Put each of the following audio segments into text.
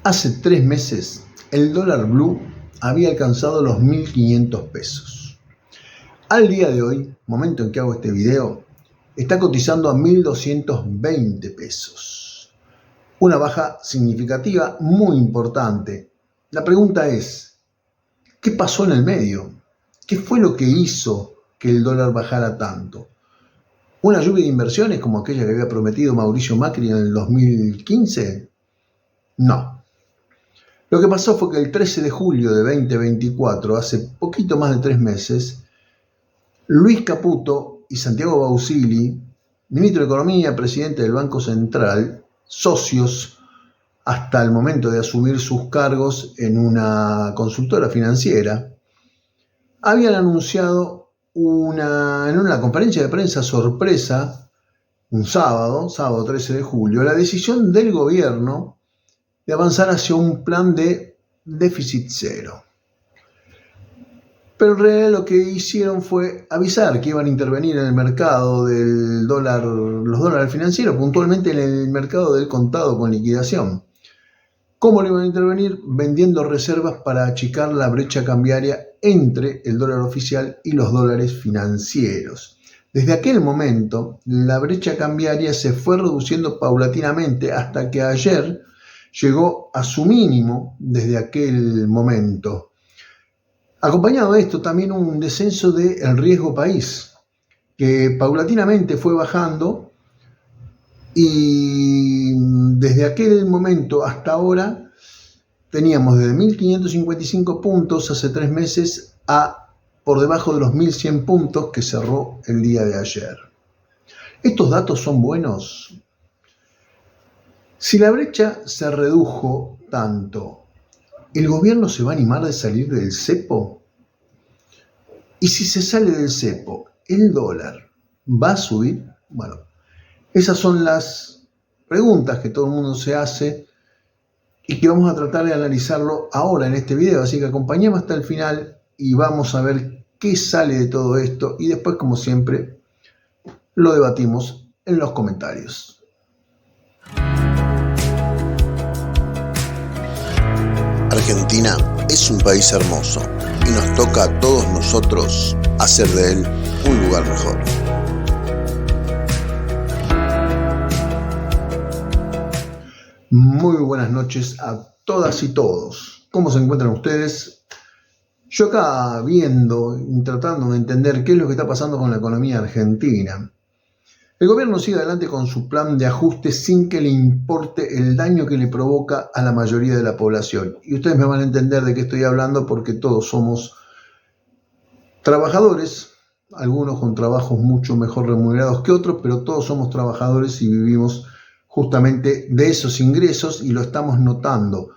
Hace 3 meses, el dólar blue había alcanzado los 1.500 pesos. Al día de hoy, momento en que hago este video, está cotizando a 1.220 pesos. Una baja significativa muy importante. La pregunta es, ¿qué pasó en el medio? ¿Qué fue lo que hizo que el dólar bajara tanto? ¿Una lluvia de inversiones como aquella que había prometido Mauricio Macri en el 2015? No. Lo que pasó fue que el 13 de julio de 2024, hace poquito más de 3 meses, Luis Caputo y Santiago Bausili, ministro de Economía, presidente del Banco Central, socios hasta el momento de asumir sus cargos en una consultora financiera, habían anunciado en una conferencia de prensa sorpresa, un sábado 13 de julio, la decisión del gobierno de avanzar hacia un plan de déficit cero. Pero en realidad lo que hicieron fue avisar que iban a intervenir en el mercado del dólar, los dólares financieros, puntualmente en el mercado del contado con liquidación. ¿Cómo lo iban a intervenir? Vendiendo reservas para achicar la brecha cambiaria entre el dólar oficial y los dólares financieros. Desde aquel momento, la brecha cambiaria se fue reduciendo paulatinamente hasta que ayer llegó a su mínimo desde aquel momento. Acompañado de esto también un descenso del riesgo país, que paulatinamente fue bajando y desde aquel momento hasta ahora teníamos desde 1.555 puntos hace 3 meses a por debajo de los 1.100 puntos que cerró el día de ayer. ¿Estos datos son buenos? Si la brecha se redujo tanto, ¿el gobierno se va a animar de salir del cepo? Y si se sale del cepo, ¿el dólar va a subir? Bueno, esas son las preguntas que todo el mundo se hace y que vamos a tratar de analizarlo ahora en este video. Así que acompañemos hasta el final y vamos a ver qué sale de todo esto y después, como siempre, lo debatimos en los comentarios. Argentina es un país hermoso y nos toca a todos nosotros hacer de él un lugar mejor. Muy buenas noches a todas y todos. ¿Cómo se encuentran ustedes? Yo acá viendo y tratando de entender qué es lo que está pasando con la economía argentina. El gobierno sigue adelante con su plan de ajuste sin que le importe el daño que le provoca a la mayoría de la población. Y ustedes me van a entender de qué estoy hablando porque todos somos trabajadores, algunos con trabajos mucho mejor remunerados que otros, pero todos somos trabajadores y vivimos justamente de esos ingresos y lo estamos notando.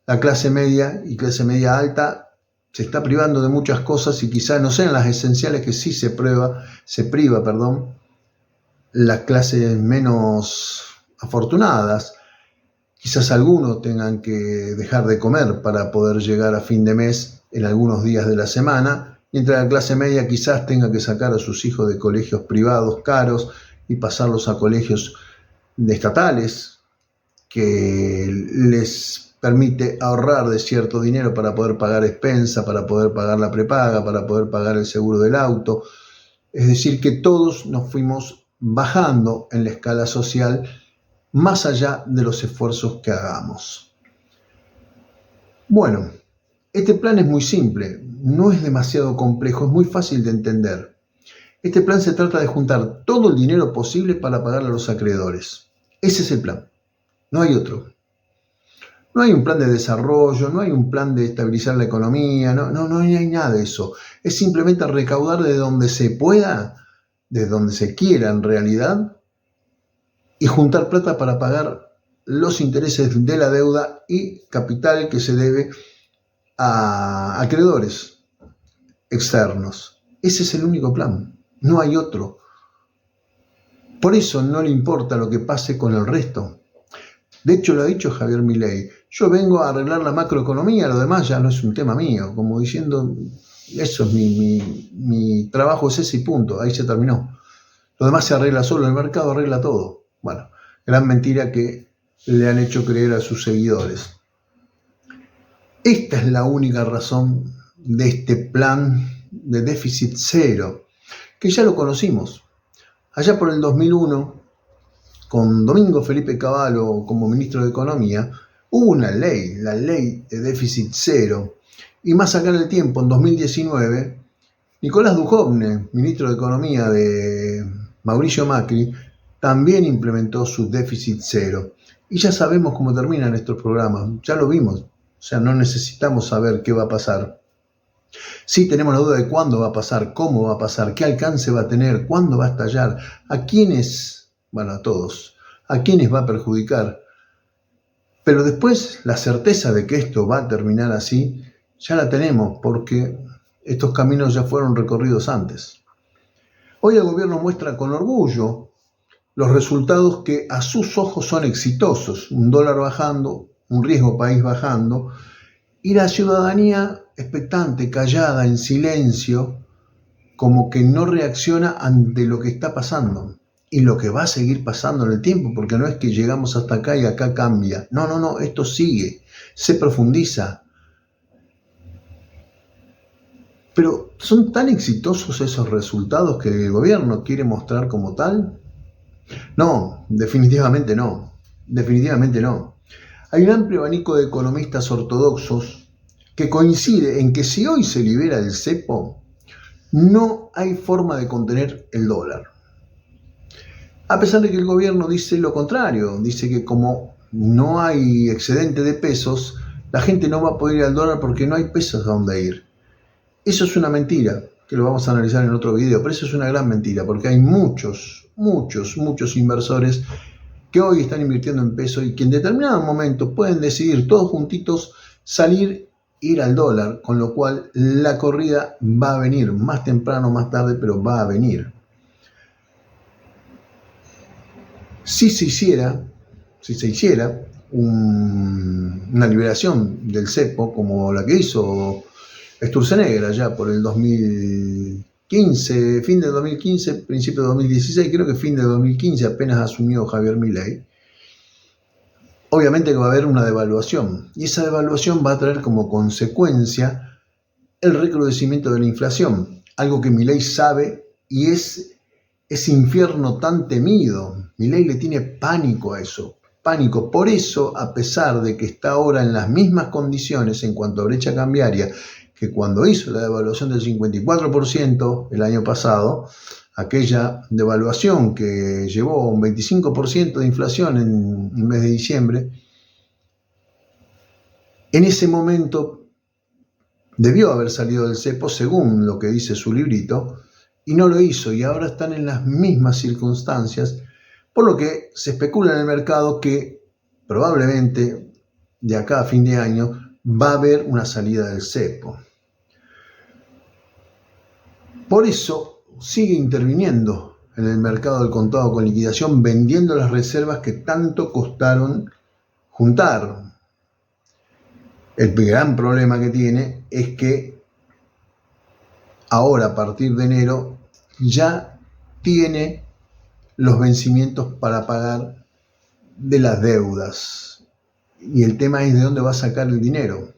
La clase media y clase media alta se está privando de muchas cosas y quizás no sean las esenciales que sí se priva, las clases menos afortunadas. Quizás algunos tengan que dejar de comer para poder llegar a fin de mes en algunos días de la semana, mientras la clase media quizás tenga que sacar a sus hijos de colegios privados caros y pasarlos a colegios estatales que les permite ahorrar de cierto dinero para poder pagar expensa, para poder pagar la prepaga, para poder pagar el seguro del auto. Es decir, que todos nos fuimos bajando en la escala social más allá de los esfuerzos que hagamos. Bueno, este plan es muy simple, no es demasiado complejo, es muy fácil de entender. Este plan se trata de juntar todo el dinero posible para pagarle a los acreedores. Ese es el plan, no hay otro. No hay un plan de desarrollo, no hay un plan de estabilizar la economía, no hay nada de eso. Es simplemente recaudar de donde se pueda, de donde se quiera en realidad, y juntar plata para pagar los intereses de la deuda y capital que se debe a acreedores externos. Ese es el único plan, no hay otro. Por eso no le importa lo que pase con el resto. De hecho, lo ha dicho Javier Milei. Yo vengo a arreglar la macroeconomía, lo demás ya no es un tema mío. Como diciendo, eso es mi trabajo, es ese y punto, ahí se terminó. Lo demás se arregla solo, el mercado arregla todo. Bueno, gran mentira que le han hecho creer a sus seguidores. Esta es la única razón de este plan de déficit cero, que ya lo conocimos. Allá por el 2001, con Domingo Felipe Cavallo como ministro de Economía, hubo una ley, la ley de déficit cero. Y más acá en el tiempo, en 2019, Nicolás Dujovne, ministro de Economía de Mauricio Macri, también implementó su déficit cero. Y ya sabemos cómo terminan estos programas, ya lo vimos. O sea, no necesitamos saber qué va a pasar. Sí tenemos la duda de cuándo va a pasar, cómo va a pasar, qué alcance va a tener, cuándo va a estallar, a quiénes, bueno, a todos, a quiénes va a perjudicar. Pero después la certeza de que esto va a terminar así, ya la tenemos, porque estos caminos ya fueron recorridos antes. Hoy el gobierno muestra con orgullo los resultados que a sus ojos son exitosos, un dólar bajando, un riesgo país bajando, y la ciudadanía expectante, callada, en silencio, como que no reacciona ante lo que está pasando y lo que va a seguir pasando en el tiempo, porque no es que llegamos hasta acá y acá cambia. No, esto sigue, se profundiza. Pero ¿son tan exitosos esos resultados que el gobierno quiere mostrar como tal? No, definitivamente no. Definitivamente no. Hay un amplio abanico de economistas ortodoxos que coincide en que si hoy se libera el cepo, no hay forma de contener el dólar. A pesar de que el gobierno dice lo contrario, dice que como no hay excedente de pesos, la gente no va a poder ir al dólar porque no hay pesos a dónde ir. Eso es una mentira, que lo vamos a analizar en otro video, pero eso es una gran mentira, porque hay muchos inversores que hoy están invirtiendo en pesos y que en determinado momento pueden decidir todos juntitos salir, ir al dólar, con lo cual la corrida va a venir, más temprano, más tarde, pero va a venir. Si se hiciera una liberación del cepo, como la que hizo Sturzenegger allá por el 2015, fin del 2015, principio de 2016, creo que fin de 2015, apenas asumió Javier Milei, obviamente que va a haber una devaluación, y esa devaluación va a traer como consecuencia el recrudecimiento de la inflación, algo que Milei sabe y es ese infierno tan temido. Milei le tiene pánico a eso, pánico. Por eso, a pesar de que está ahora en las mismas condiciones en cuanto a brecha cambiaria que cuando hizo la devaluación del 54% el año pasado, aquella devaluación que llevó un 25% de inflación en el mes de diciembre, en ese momento debió haber salido del cepo según lo que dice su librito, y no lo hizo, y ahora están en las mismas circunstancias, por lo que se especula en el mercado que probablemente de acá a fin de año va a haber una salida del cepo. Por eso sigue interviniendo en el mercado del contado con liquidación, vendiendo las reservas que tanto costaron juntar. El gran problema que tiene es que ahora, a partir de enero, ya tiene los vencimientos para pagar de las deudas. Y el tema es de dónde va a sacar el dinero.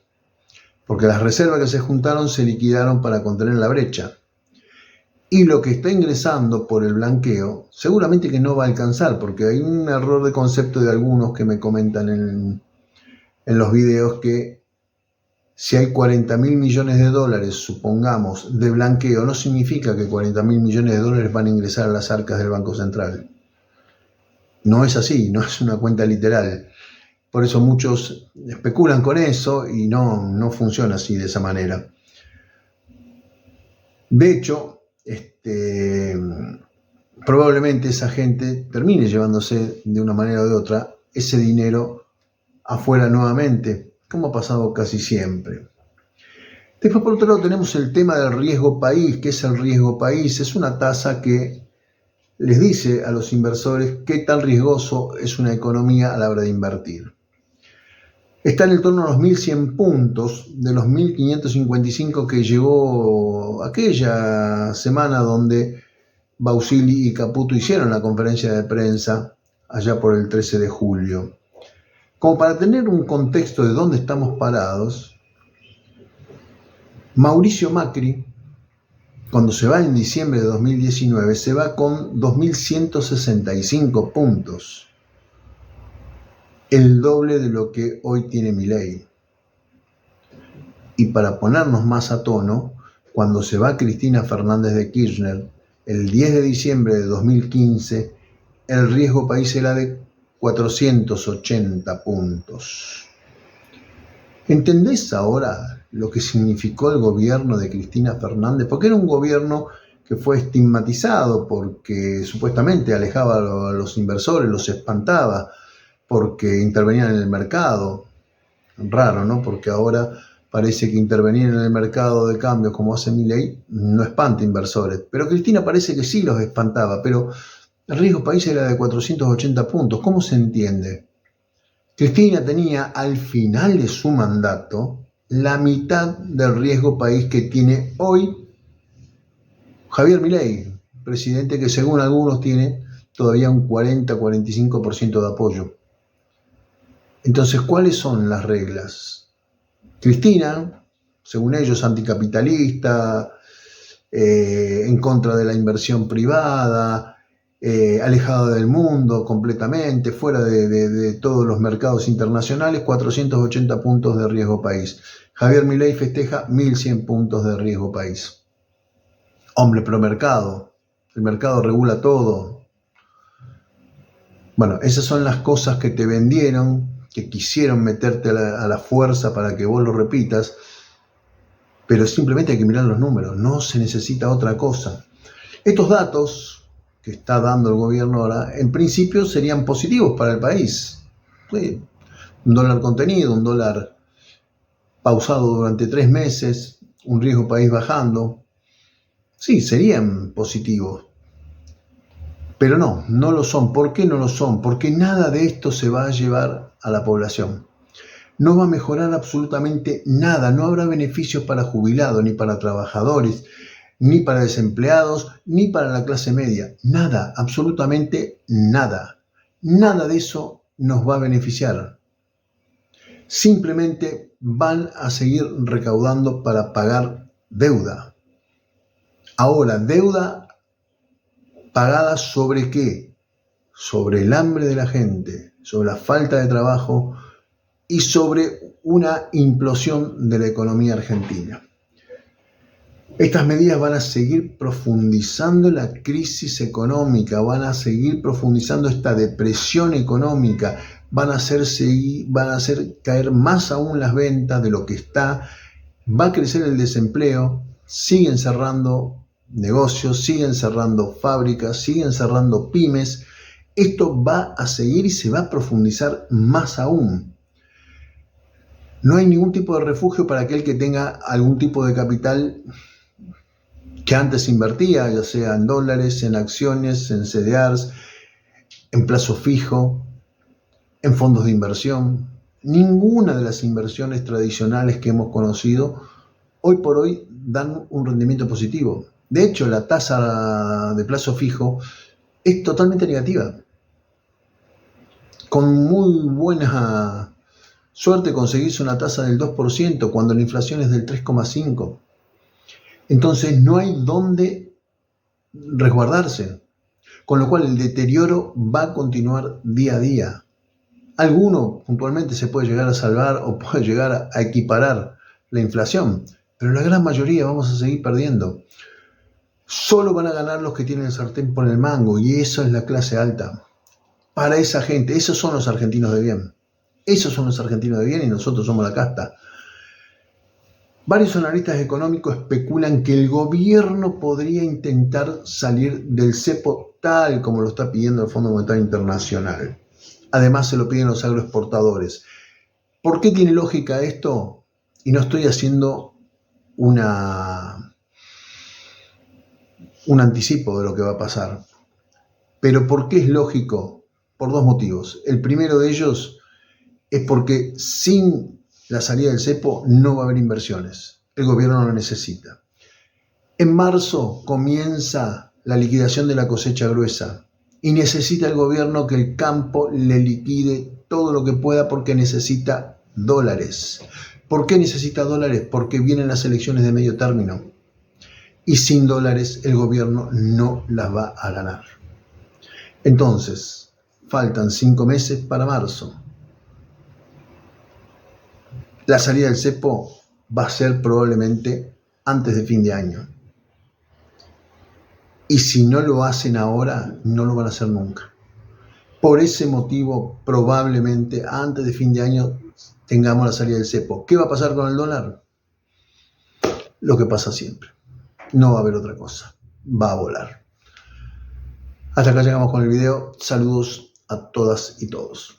Porque las reservas que se juntaron se liquidaron para contener la brecha. Y lo que está ingresando por el blanqueo, seguramente que no va a alcanzar, porque hay un error de concepto de algunos que me comentan en los videos que si hay 40.000 millones de dólares, supongamos, de blanqueo, no significa que 40.000 millones de dólares van a ingresar a las arcas del Banco Central. No es así, no es una cuenta literal. Por eso muchos especulan con eso y no funciona así de esa manera. De hecho, probablemente esa gente termine llevándose de una manera o de otra ese dinero afuera nuevamente, como ha pasado casi siempre. Después, por otro lado, tenemos el tema del riesgo país. ¿Qué es el riesgo país? Es una tasa que les dice a los inversores qué tan riesgoso es una economía a la hora de invertir. Está en el torno a los 1.100 puntos de los 1.555 que llegó aquella semana donde Bausili y Caputo hicieron la conferencia de prensa allá por el 13 de julio. Como para tener un contexto de dónde estamos parados, Mauricio Macri, cuando se va en diciembre de 2019, se va con 2.165 puntos, el doble de lo que hoy tiene Milei. Y para ponernos más a tono, cuando se va Cristina Fernández de Kirchner, el 10 de diciembre de 2015, el riesgo país era de 480 puntos. ¿Entendés ahora lo que significó el gobierno de Cristina Fernández? Porque era un gobierno que fue estigmatizado porque supuestamente alejaba a los inversores, los espantaba, porque intervenían en el mercado. Raro, ¿no? Porque ahora parece que intervenir en el mercado de cambios como hace Milei no espanta inversores. Pero Cristina parece que sí los espantaba, pero el riesgo país era de 480 puntos. ¿Cómo se entiende? Cristina tenía al final de su mandato la mitad del riesgo país que tiene hoy Javier Milei, presidente que según algunos tiene todavía un 40-45% de apoyo. Entonces, ¿cuáles son las reglas? Cristina, según ellos, anticapitalista, en contra de la inversión privada, alejada del mundo completamente, fuera de todos los mercados internacionales, 480 puntos de riesgo país. Javier Milei festeja 1.100 puntos de riesgo país. Hombre pro mercado, el mercado regula todo. Bueno, esas son las cosas que te vendieron, que quisieron meterte a la fuerza para que vos lo repitas, pero simplemente hay que mirar los números, no se necesita otra cosa. Estos datos que está dando el gobierno ahora, en principio serían positivos para el país. Sí, un dólar contenido, un dólar pausado durante 3 meses, un riesgo país bajando. Sí, serían positivos. Pero no lo son. ¿Por qué no lo son? Porque nada de esto se va a llevar a la población. No va a mejorar absolutamente nada. No habrá beneficios para jubilados, ni para trabajadores, ni para desempleados, ni para la clase media. Nada, absolutamente nada. Nada de eso nos va a beneficiar. Simplemente van a seguir recaudando para pagar deuda. Ahora, deuda pagada ¿sobre qué? Sobre el hambre de la gente, sobre la falta de trabajo y sobre una implosión de la economía argentina. Estas medidas van a seguir profundizando la crisis económica, van a seguir profundizando esta depresión económica, van a hacer caer más aún las ventas de lo que está, va a crecer el desempleo, siguen cerrando negocios, siguen cerrando fábricas, siguen cerrando pymes. Esto va a seguir y se va a profundizar más aún. No hay ningún tipo de refugio para aquel que tenga algún tipo de capital que antes invertía, ya sea en dólares, en acciones, en CDRs, en plazo fijo, en fondos de inversión. Ninguna de las inversiones tradicionales que hemos conocido hoy por hoy dan un rendimiento positivo. De hecho, la tasa de plazo fijo es totalmente negativa. Con muy buena suerte conseguís una tasa del 2% cuando la inflación es del 3,5%. Entonces no hay dónde resguardarse, con lo cual el deterioro va a continuar día a día. Alguno puntualmente se puede llegar a salvar o puede llegar a equiparar la inflación, pero la gran mayoría vamos a seguir perdiendo. Solo van a ganar los que tienen el sartén por el mango, y eso es la clase alta. Para esa gente, esos son los argentinos de bien. Esos son los argentinos de bien y nosotros somos la casta. Varios analistas económicos especulan que el gobierno podría intentar salir del cepo tal como lo está pidiendo el Fondo Monetario Internacional. Además se lo piden los agroexportadores. ¿Por qué tiene lógica esto? Y no estoy haciendo un anticipo de lo que va a pasar. Pero ¿por qué es lógico? Por 2 motivos. El primero de ellos es porque sin la salida del cepo no va a haber inversiones. El gobierno lo necesita. En marzo comienza la liquidación de la cosecha gruesa y necesita el gobierno que el campo le liquide todo lo que pueda porque necesita dólares. ¿Por qué necesita dólares? Porque vienen las elecciones de medio término y sin dólares el gobierno no las va a ganar. Entonces, faltan 5 meses para marzo. La salida del cepo va a ser probablemente antes de fin de año. Y si no lo hacen ahora, no lo van a hacer nunca. Por ese motivo, probablemente antes de fin de año tengamos la salida del cepo. ¿Qué va a pasar con el dólar? Lo que pasa siempre. No va a haber otra cosa. Va a volar. Hasta acá llegamos con el video. Saludos a todas y todos.